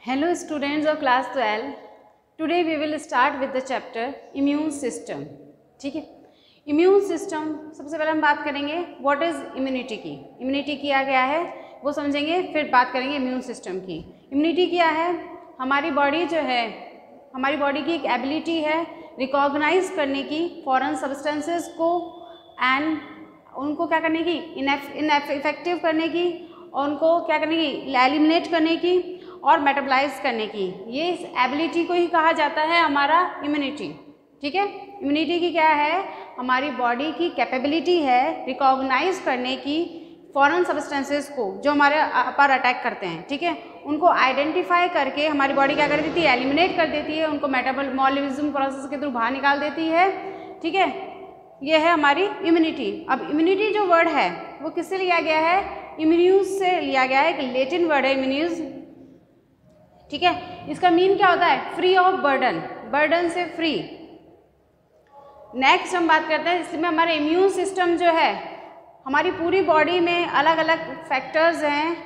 Hello students of class 12. Today we will start with the chapter immune system. ठीक है, immune system सबसे पहले हम बात करेंगे व्हाट इज़ इम्यूनिटी की. इम्यूनिटी क्या क्या है वो समझेंगे, फिर बात करेंगे इम्यून सिस्टम की. इम्यूनिटी क्या है? हमारी बॉडी जो है, हमारी बॉडी की एक एबिलिटी है रिकॉग्नाइज करने की फॉरेन सब्सटेंसेस को एंड उनको क्या करने की, इनएफेक्टिव करने की, और उनको क्या करने की, एलिमिनेट करने की और मेटाबोलाइज करने की. ये इस एबिलिटी को ही कहा जाता है हमारा इम्यूनिटी. ठीक है, इम्यूनिटी की क्या है? हमारी बॉडी की कैपेबिलिटी है रिकॉग्नाइज करने की फॉरेन सब्सटेंसेस को जो हमारे पर अटैक करते हैं. ठीक है, उनको आइडेंटिफाई करके हमारी बॉडी क्या कर देती है, एलिमिनेट कर देती है, उनको मेटाबॉलिज्म प्रोसेस के थ्रू बाहर निकाल देती है. ठीक है, ये है हमारी इम्यूनिटी. अब इम्यूनिटी जो वर्ड है वो किससे लिया गया है? इम्यून्यूज से लिया गया है. एक लैटिन वर्ड है इम्यून्यूज. ठीक है, इसका मीन क्या होता है? फ्री ऑफ बर्डन, बर्डन से फ्री. नेक्स्ट हम बात करते हैं, इसमें हमारे इम्यून सिस्टम जो है, हमारी पूरी बॉडी में अलग अलग फैक्टर्स हैं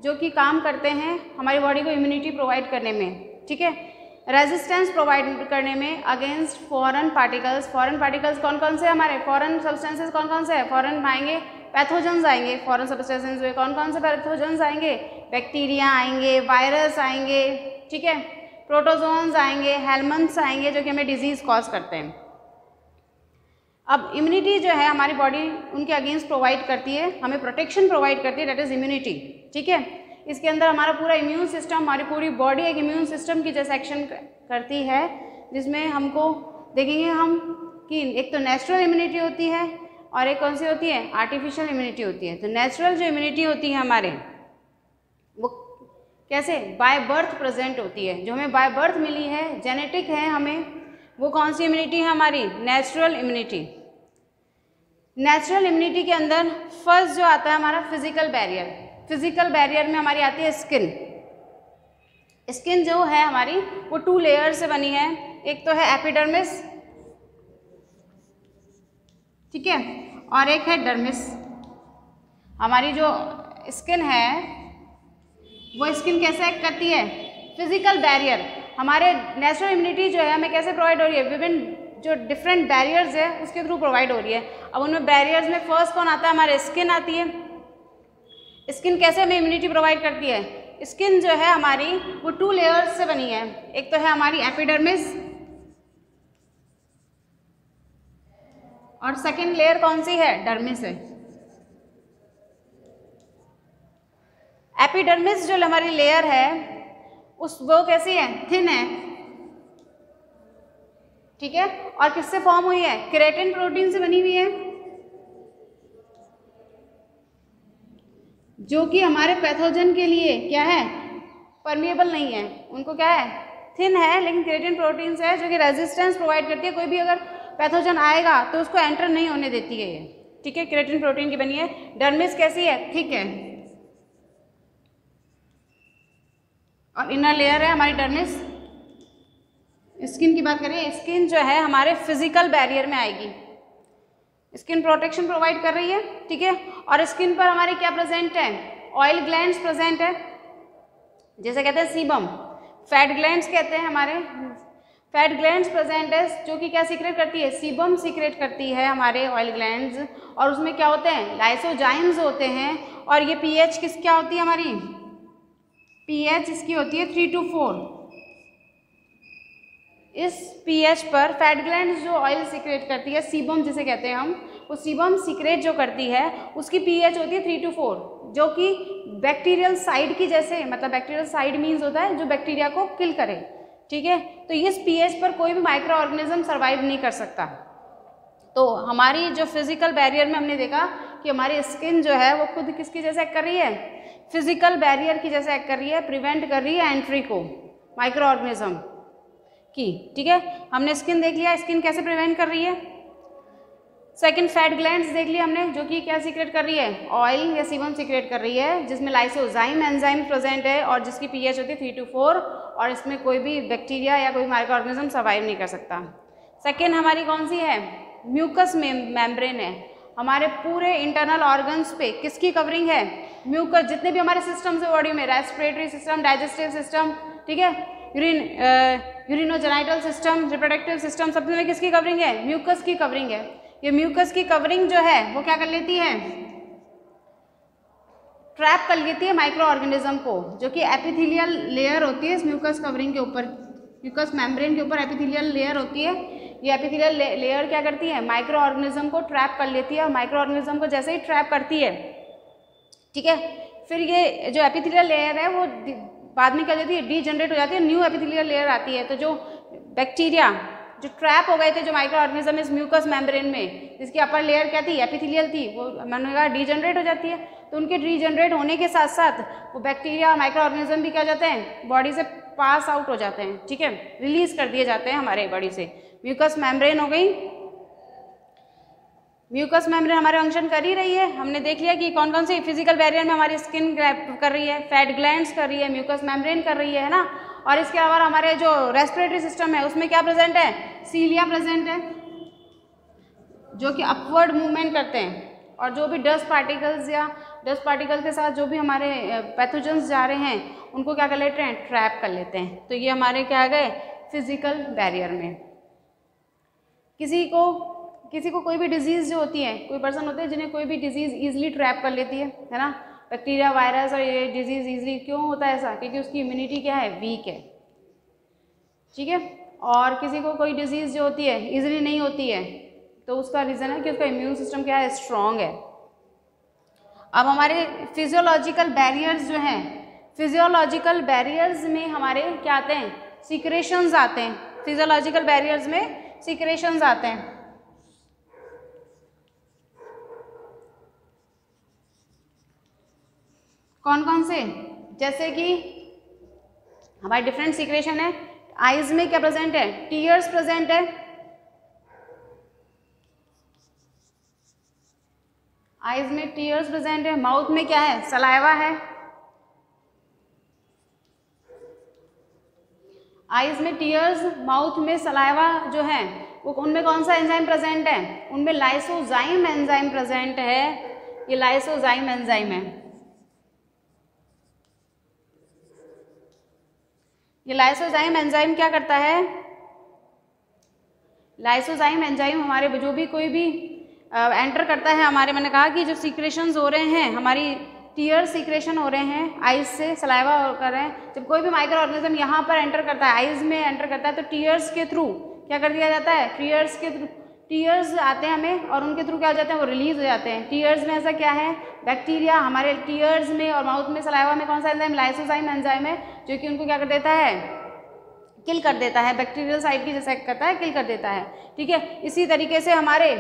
जो कि काम करते हैं हमारी बॉडी को इम्यूनिटी प्रोवाइड करने में. ठीक है, रेजिस्टेंस प्रोवाइड करने में against foreign particles. Foreign particles कौन कौन से हमारे, फॉरेन सब्सटेंसेस कौन कौन से हैं? फॉरेन आएंगे पैथोजेंस आएंगे. फॉरेन सब्सटेंसेस में कौन कौन से पैथोजेंस आएंगे? बैक्टीरिया आएंगे, वायरस आएंगे. ठीक है, प्रोटोजोन्स आएंगे, हेलमेंट्स आएंगे जो कि हमें डिजीज कॉज करते हैं. अब इम्यूनिटी जो है हमारी बॉडी उनके अगेंस्ट प्रोवाइड करती है, हमें प्रोटेक्शन प्रोवाइड करती है, दैट इज इम्यूनिटी. ठीक है, इसके अंदर हमारा पूरा इम्यून सिस्टम, हमारी पूरी बॉडी एक इम्यून सिस्टम की जैसे एक्शन करती है, जिसमें हमको देखेंगे हम कि एक तो नेचुरल इम्यूनिटी होती है और एक कौन सी होती है, आर्टिफिशियल इम्यूनिटी होती है. तो नेचुरल जो इम्यूनिटी होती है हमारे, वो कैसे बाय बर्थ प्रेजेंट होती है, जो हमें बाय बर्थ मिली है, जेनेटिक है हमें, वो कौन सी इम्यूनिटी है हमारी? Natural immunity. नेचुरल इम्यूनिटी के अंदर फर्स्ट जो आता है हमारा फिजिकल बैरियर. फिजिकल बैरियर में हमारी आती है स्किन. स्किन जो है हमारी वो 2 लेयर से बनी है. एक तो है एपिडर्मिस, ठीक है, और एक है डर्मिस. हमारी जो स्किन है वो स्किन कैसे एक्ट करती है? Physical barrier. हमारे नेचुरल इम्यूनिटी जो है हमें कैसे प्रोवाइड हो रही है? विभिन्न जो डिफरेंट बैरियर्स है उसके थ्रू प्रोवाइड हो रही है. अब उनमें बैरियर्स में फर्स्ट कौन आता है? हमारे स्किन आती है. स्किन कैसे हमें इम्यूनिटी प्रोवाइड करती है? स्किन जो है हमारी वो 2 लेयर्स से बनी है. एक तो है हमारी एपिडर्मिस और सेकेंड लेयर कौन सी है? डर्मिस है. एपिडर्मिस जो हमारी लेयर है वो कैसी है? थिन है. ठीक है, और किससे फॉर्म हुई है? केराटिन प्रोटीन से बनी हुई है, जो कि हमारे पैथोजन के लिए क्या है? परमिएबल नहीं है. उनको क्या है? थिन है, लेकिन केराटिन प्रोटीन से है जो कि रेजिस्टेंस प्रोवाइड करती है. कोई भी अगर पैथोजन आएगा तो उसको एंटर नहीं होने देती है ये. ठीक है, केराटिन प्रोटीन की बनी है. डर्मिस कैसी है? ठीक है, और इनर लेयर है हमारी डर्मिस. स्किन की बात करें, स्किन जो है हमारे फिजिकल बैरियर में आएगी. स्किन प्रोटेक्शन प्रोवाइड कर रही है. ठीक है, और स्किन पर हमारी क्या प्रेजेंट है? ऑयल ग्लैंड्स प्रेजेंट है, जैसे कहते हैं सीबम. फैट ग्लैंड्स कहते हैं हमारे. फैट ग्लैंड्स प्रेजेंट है जो कि क्या सीक्रेट करती है? सीबम सीक्रेट करती है हमारे ऑयल ग्लैंड्स. और उसमें क्या होते हैं? लाइसोजाइम्स होते हैं. और ये पीएच किस क्या होती है हमारी? पीएच इसकी होती है 3 to 4. इस पीएच पर फैट ग्लैंड्स जो ऑयल सीक्रेट करती है, सीबम जिसे कहते हैं हम, वो सीबम सीक्रेट जो करती है उसकी पीएच होती है 3 to 4, जो कि बैक्टीरियल साइड की जैसे, मतलब बैक्टीरियल साइड मीन्स होता है जो बैक्टीरिया को किल करे. ठीक है, तो इस पीएच पर कोई भी माइक्रो ऑर्गेनिज्म सर्वाइव नहीं कर सकता. तो हमारी जो फिजिकल बैरियर में हमने देखा कि हमारी स्किन जो है वो खुद किसकी जैसे एक्ट कर रही है? फिजिकल बैरियर की जैसे एक्ट कर रही है, प्रिवेंट कर रही है एंट्री को माइक्रो ऑर्गेनिज्म की. ठीक है, हमने स्किन देख लिया, स्किन कैसे प्रिवेंट कर रही है. सेकंड, फैट ग्लैंड्स देख लिया हमने, जो कि क्या सीक्रेट कर रही है? ऑयल या सीबम सीक्रेट कर रही है, जिसमें लाइसोजाइम एंजाइम प्रेजेंट है और जिसकी पीएच होती है 3 to 4, और इसमें कोई भी बैक्टीरिया या कोई माइक्रो ऑर्गेनिज्म सर्वाइव नहीं कर सकता. सेकेंड हमारी कौन सी है? म्यूकस मेम्ब्रेन है. हमारे पूरे इंटरनल ऑर्गन्स पे किसकी कवरिंग है? म्यूकस. जितने भी हमारे सिस्टम्स है बॉडी में, रेस्पिरेटरी सिस्टम, डाइजेस्टिव सिस्टम, ठीक है। यूरिनोजेनाइटल सिस्टम, रिप्रोडक्टिव सिस्टम, सब में किसकी कवरिंग है? म्यूकस की कवरिंग है। ये म्यूकस की कवरिंग जो है वो क्या कर लेती है? ट्रैप कर लेती है माइक्रो ऑर्गेनिज्म को, जो कि एपिथेलियल लेयर होती है इस म्यूकस कवरिंग के ऊपर, म्यूकस मेम्ब्रेन के ऊपर एपिथेलियल लेयर होती है। ये एपिथेलियल लेयर क्या करती है? माइक्रो ऑर्गेनिज्म को ट्रैप कर लेती है, और माइक्रो ऑर्गेनिज्म को जैसे ही ट्रैप करती है, ठीक है, फिर ये जो एपिथेलियल लेयर है वो बाद में क्या हो जाती है? डीजनरेट हो जाती है, न्यू एपिथेलियल लेयर आती है। तो जो बैक्टीरिया जो ट्रैप हो गए थे, जो माइक्रो ऑर्गेनिज्म इस म्यूकस मेम्ब्रेन में, जिसकी अपर लेयर क्या थी? एपिथेलियल थी, वो मैंने कहा डीजनरेट हो जाती है। तो उनके डीजनरेट होने के साथ साथ वो बैक्टीरिया माइक्रो ऑर्गेनिज्म भी क्या हो जाते हैं? बॉडी से पास आउट हो जाते हैं, ठीक है, रिलीज कर दिए जाते हैं हमारे बॉडी से। म्यूकस मेम्ब्रेन हो गई। म्यूकस मेम्ब्रेन हमारे फंक्शन कर ही रही है, हमने देख लिया कि कौन कौन सी फिजिकल बैरियर में हमारी स्किन कर रही है, फैट ग्लैंड्स कर रही है, म्यूकस मेम्ब्रेन कर रही है ना। और इसके अलावा हमारे जो रेस्पिरेटरी सिस्टम है उसमें क्या प्रेजेंट है? सीलिया प्रेजेंट है, जो कि अपवर्ड मूवमेंट करते हैं, और जो भी डस्ट पार्टिकल्स या डस्ट पार्टिकल के साथ जो भी हमारे पैथोजेंस जा रहे हैं उनको क्या कर लेते हैं? ट्रैप कर लेते हैं। तो ये हमारे क्या आ गए? फिजिकल बैरियर में। किसी को कोई भी डिजीज़ जो होती है, कोई पर्सन होते हैं जिन्हें कोई भी डिजीज़ ईजिली ट्रैप कर लेती है ना, बैक्टीरिया, वायरस, और ये डिजीज़ ईजिली क्यों होता है ऐसा? क्योंकि उसकी इम्यूनिटी क्या है? वीक है, ठीक है। और किसी को कोई डिजीज़ जो होती है ईजिली नहीं होती है, तो उसका रीज़न है कि उसका इम्यून सिस्टम क्या है? स्ट्रॉन्ग है। अब हमारे फिजियोलॉजिकल बैरियर्स जो हैं, फिजियोलॉजिकल बैरियर्स में हमारे क्या आते हैं? सीक्रेशंस आते हैं। फिजियोलॉजिकल बैरियर्स में सीक्रेशंस आते हैं। कौन कौन से? जैसे कि हमारे डिफरेंट सीक्रेशन है। आईज में क्या प्रेजेंट है? टीयर्स प्रेजेंट है। आईज में टीयर्स प्रेजेंट है। माउथ में क्या है? सलाइवा है। आईज में टीयर्स, माउथ में सलाइवा जो है वो, उनमें कौन सा एंजाइम प्रेजेंट है? उनमें लाइसोजाइम एंजाइम प्रेजेंट है। ये लाइसोजाइम एंजाइम है। ये लाइसोजाइम एंजाइम क्या करता है? लाइसोजाइम एंजाइम हमारे जो भी कोई भी एंटर करता है हमारे, मैंने कहा कि जो सीक्रेशंस हो रहे हैं, हमारी टीयर सीक्रेशन हो रहे हैं, आइज से सलाइवा कर रहे हैं। जब कोई भी माइक्रो ऑर्गेनिज्म यहाँ पर एंटर करता है, आइज में एंटर करता है, तो टीयर्स के थ्रू क्या कर दिया जाता है? टीयर्स के थ्रू टीयर्स आते हैं हमें, और उनके थ्रू क्या हो जाते हैं? वो रिलीज हो जाते हैं। टीयर्स में ऐसा क्या है? बैक्टीरिया हमारे टीयर्स में और माउथ में, सलाइवा में कौन सा एंजाइम? लाइसोजाइम एंजाइम है, जो कि उनको क्या कर देता है? किल कर देता है। बैक्टीरियल साइड की जैसा करता है, किल कर देता है, ठीक है। इसी तरीके से हमारे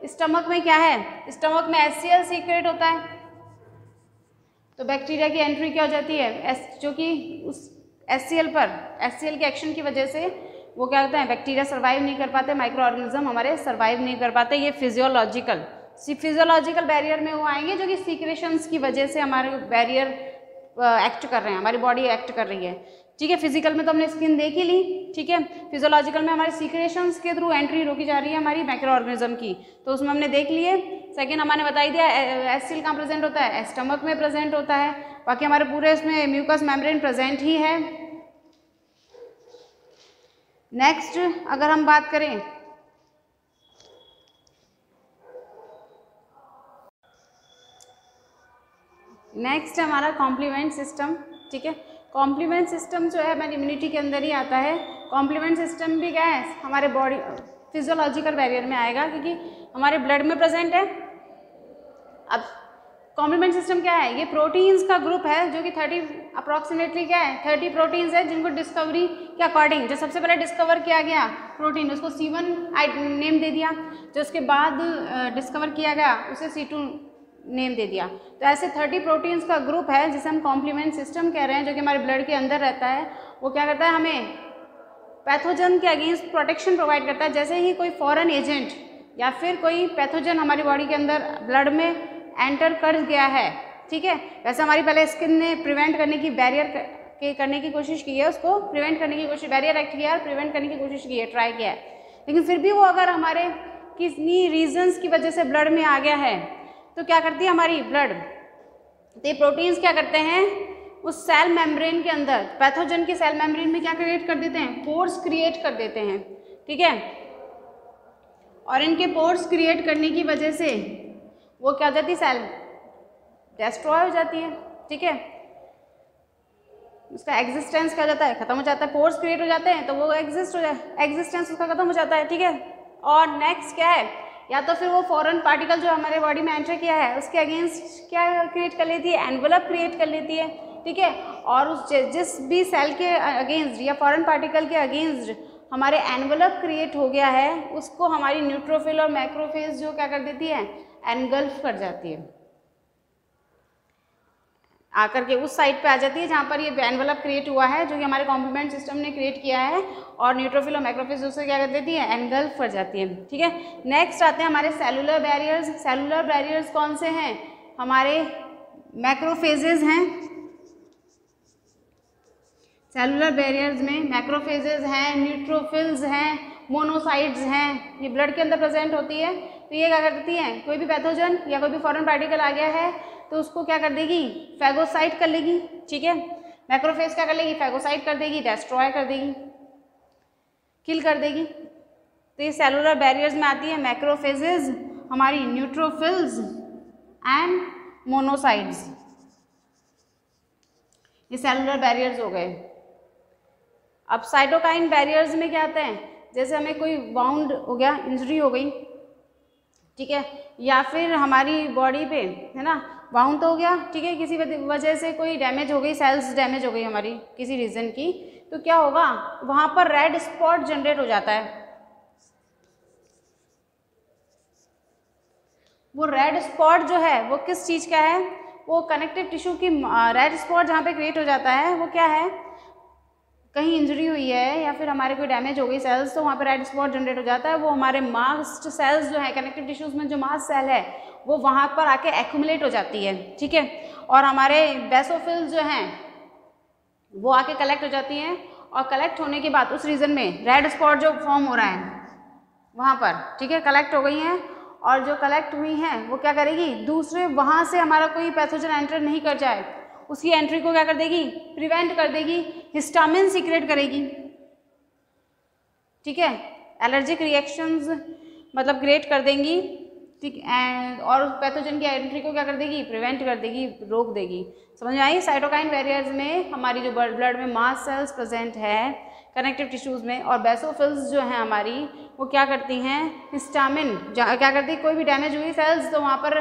स्टमक में क्या है? स्टमक में HCl सीक्रेट होता है, तो बैक्टीरिया की एंट्री क्या हो जाती है? जो कि उस HCl के एक्शन की वजह से वो क्या होता है? बैक्टीरिया सर्वाइव नहीं कर पाते, माइक्रो ऑर्गेनिज्म हमारे सर्वाइव नहीं कर पाते। ये फिजियोलॉजिकल बैरियर में वो आएंगे, जो कि सीक्रेशंस की वजह से हमारे बैरियर एक्ट कर रहे हैं, हमारी बॉडी एक्ट कर रही है, ठीक है। फिजिकल में तो हमने स्किन देख ही ली, ठीक है। फिजियोलॉजिकल में हमारे सीक्रेशंस के थ्रू एंट्री रोकी जा रही है हमारी माइक्रो ऑर्गेनिज्म की, तो उसमें हमने देख लिए। सेकेंड हमने बता ही दिया, HCl कहाँ प्रेजेंट होता है? स्टमक में प्रेजेंट होता है। बाकी हमारे पूरे इसमें म्यूकस मेम्ब्रेन प्रेजेंट ही है। नेक्स्ट अगर हम बात करें, नेक्स्ट हमारा कॉम्प्लीमेंट सिस्टम, ठीक है। कॉम्प्लीमेंट सिस्टम जो है हमारी इम्यूनिटी के अंदर ही आता है। कॉम्प्लीमेंट सिस्टम भी क्या है? हमारे बॉडी फिजियोलॉजिकल बैरियर में आएगा, क्योंकि हमारे ब्लड में प्रेजेंट है। अब कॉम्प्लीमेंट सिस्टम क्या है? ये प्रोटीन्स का ग्रुप है, जो कि 30 अप्रॉक्सीमेटली क्या है? 30 प्रोटीन्स है, जिनको डिस्कवरी के अकॉर्डिंग, जो सबसे पहले डिस्कवर किया गया प्रोटीन, उसको C1 नेम दे दिया, जो उसके बाद डिस्कवर किया गया उसे C2 नेम दे दिया। तो ऐसे 30 प्रोटीन्स का ग्रुप है जिसे हम कॉम्प्लीमेंट सिस्टम कह रहे हैं, जो कि हमारे ब्लड के अंदर रहता है। वो क्या करता है? हमें पैथोजन के अगेंस्ट प्रोटेक्शन प्रोवाइड करता है। जैसे ही कोई फॉरेन एजेंट या फिर कोई पैथोजन हमारी बॉडी के अंदर ब्लड में एंटर कर गया है, ठीक है, वैसे हमारी पहले स्किन ने प्रिवेंट करने की करने की कोशिश की है, उसको प्रिवेंट करने की कोशिश, बैरियर एक्ट किया और प्रिवेंट करने की कोशिश की है, ट्राई किया है। लेकिन फिर भी वो अगर हमारे किसी रीजन्स की वजह से ब्लड में आ गया है, तो क्या करती है हमारी ब्लड? तो ये प्रोटीन्स क्या करते हैं? उस सेल मेम्ब्रेन के अंदर, पैथोजन की सेल मेम्ब्रेन में क्या क्रिएट कर देते हैं, पोर्स क्रिएट कर देते हैं, ठीक है। और इनके पोर्स क्रिएट करने की वजह से वो क्या हो जाती है, सेल डिस्ट्रॉय हो जाती है, ठीक है। उसका एग्जिस्टेंस क्या हो जाता है, खत्म हो जाता है। पोर्स क्रिएट हो जाते हैं तो वो एग्जिस्टेंस उसका खत्म हो जाता है, ठीक है। और नेक्स्ट क्या है, या तो फिर वो फॉरेन पार्टिकल जो हमारे बॉडी में एंटर किया है उसके अगेंस्ट क्या क्रिएट कर लेती है, एनवलप क्रिएट कर लेती है, ठीक है। और उस जिस भी सेल के अगेंस्ट या फॉरेन पार्टिकल के अगेंस्ट हमारे एनवलप क्रिएट हो गया है उसको हमारी न्यूट्रोफिल और मैक्रोफेज जो क्या कर देती है, एनगल्फ कर जाती है, आकर के उस साइड पे आ जाती है जहाँ पर ये एनवलप क्रिएट हुआ है जो कि हमारे कॉम्प्लीमेंट सिस्टम ने क्रिएट किया है, और न्यूट्रोफिल और मैक्रोफेज उससे क्या कर देती है, एनगल्फ कर जाती है, ठीक है। नेक्स्ट आते हैं हमारे सेलुलर बैरियर्स। सेलुलर बैरियर्स कौन से हैं, हमारे मैक्रोफेजेज हैं। सेलुलर बैरियर्स में मैक्रोफेजेज हैं, न्यूट्रोफिल्स हैं, मोनोसाइट्स हैं, ये ब्लड के अंदर प्रेजेंट होती है। तो ये क्या करती हैं, कोई भी पैथोजन या कोई भी फॉरेन पार्टिकल आ गया है तो उसको क्या कर देगी, फैगोसाइट कर लेगी, ठीक है। मैक्रोफेज क्या कर लेगी, फैगोसाइट कर देगी, डिस्ट्रॉय कर देगी, किल कर देगी। तो ये सेलुलर बैरियर्स में आती है मैक्रोफेजेज, हमारी न्यूट्रोफिल्स एंड मोनोसाइट्स, ये सेलुलर बैरियर्स हो गए। अब साइटोकाइन बैरियर्स में क्या आते हैं, जैसे हमें कोई वाउंड हो गया, इंजरी हो गई, ठीक है, या फिर हमारी बॉडी पे है ना वाउंड तो हो गया, ठीक है, किसी वजह से कोई डैमेज हो गई, सेल्स डैमेज हो गई हमारी किसी रीज़न की, तो क्या होगा, वहाँ पर रेड स्पॉट जनरेट हो जाता है। वो रेड स्पॉट जो है वो किस चीज़ का है, वो कनेक्टिव टिश्यू की रेड स्पॉट जहाँ पे क्रिएट हो जाता है वो क्या है, कहीं इंजरी हुई है या फिर हमारे कोई डैमेज हो गई सेल्स तो वहाँ पे रेड स्पॉट जनरेट हो जाता है। वो हमारे मास्ट सेल्स जो है कनेक्टिव टिश्यूज़ में जो मास्ट सेल है वो वहाँ पर आके एक्यूमुलेट हो जाती है, ठीक है। और हमारे बेसोफिल्स जो हैं वो आके कलेक्ट हो जाती हैं, और कलेक्ट होने के बाद उस रीजन में रेड स्पॉट जो फॉर्म हो रहा है वहाँ पर, ठीक है, कलेक्ट हो गई हैं, और जो कलेक्ट हुई हैं वो क्या करेगी, दूसरे वहाँ से हमारा कोई पैथोजन एंटर नहीं कर जाए उसकी एंट्री को क्या कर देगी, प्रिवेंट कर देगी, हिस्टामिन सीक्रेट करेगी, ठीक है। एलर्जिक रिएक्शंस मतलब क्रिएट कर देंगी, ठीक, एंड और पैथोजन की एंट्री को क्या कर देगी, प्रिवेंट कर देगी, रोक देगी। समझ में आई। साइटोकाइन बैरियर्स में हमारी जो ब्लड में मास्ट सेल्स प्रेजेंट है कनेक्टिव टिश्यूज़ में, और बेसोफिल्स जो हैं हमारी वो क्या करती हैं, हिस्टामिन क्या करती है, कोई भी डैमेज हुई सेल्स तो वहाँ पर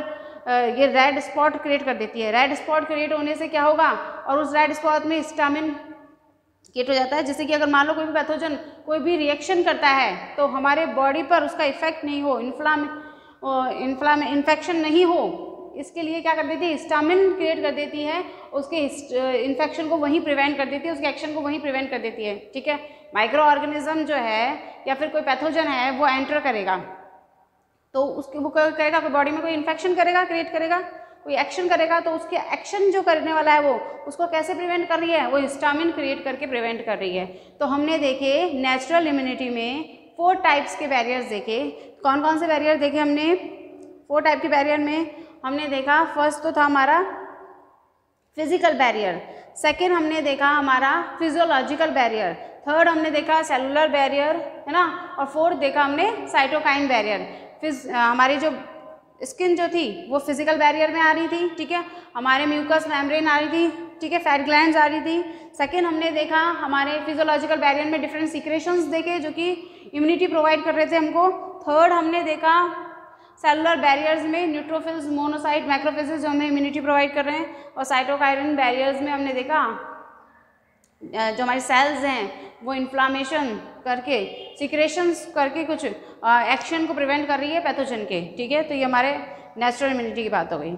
ये रेड स्पॉट क्रिएट कर देती है। रेड स्पॉट क्रिएट होने से क्या होगा, और उस रेड स्पॉट में हिस्टामिन क्रिएट हो जाता है, जिससे कि अगर मान लो कोई भी पैथोजन कोई भी रिएक्शन करता है तो हमारे बॉडी पर उसका इफेक्ट नहीं हो, इन्फेक्शन नहीं हो, इसके लिए क्या कर देती है, हिस्टामिन क्रिएट कर देती है, उसके इन्फेक्शन को वहीं प्रिवेंट कर देती है, उसके एक्शन को वहीं प्रिवेंट कर देती है, ठीक है। माइक्रो ऑर्गेनिज्म जो है या फिर कोई पैथोजन है वो एंटर करेगा तो उसके वो करेगा, कोई बॉडी में कोई इन्फेक्शन करेगा, क्रिएट करेगा, कोई एक्शन करेगा, तो उसके एक्शन जो करने वाला है वो उसको कैसे प्रिवेंट कर रही है, वो हिस्टामिन क्रिएट करके प्रिवेंट कर रही है। तो हमने देखे नेचुरल इम्यूनिटी में 4 टाइप्स के बैरियर्स देखे। कौन कौन से बैरियर देखे हमने, 4 टाइप के बैरियर में हमने देखा, फर्स्ट तो था हमारा फिजिकल बैरियर, सेकेंड हमने देखा हमारा फिजियोलॉजिकल बैरियर, थर्ड हमने देखा सेलुलर बैरियर, है ना, और फोर्थ देखा हमने साइटोकाइन बैरियर। हमारी जो स्किन जो थी वो फिजिकल बैरियर में आ रही थी, ठीक है, हमारे म्यूकस मेम्ब्रेन आ रही थी, ठीक है, फैट ग्लैंड्स आ रही थी। सेकेंड हमने देखा हमारे फिजियोलॉजिकल बैरियर में डिफरेंट सीक्रेशंस देखे जो कि इम्यूनिटी प्रोवाइड कर रहे थे हमको। थर्ड हमने देखा सेलुलर बैरियर्स में न्यूट्रोफिल्स, मोनोसाइट, मैक्रोफेजेस जो हमें इम्यूनिटी प्रोवाइड कर रहे हैं, और साइटोकाइन बैरियर्स में हमने देखा जो हमारी सेल्स हैं वो इन्फ्लामेशन करके, सिक्रेशंस करके कुछ एक्शन को प्रिवेंट कर रही है पैथोजन के, ठीक है। तो ये हमारे नेचुरल इम्यूनिटी की बात हो गई।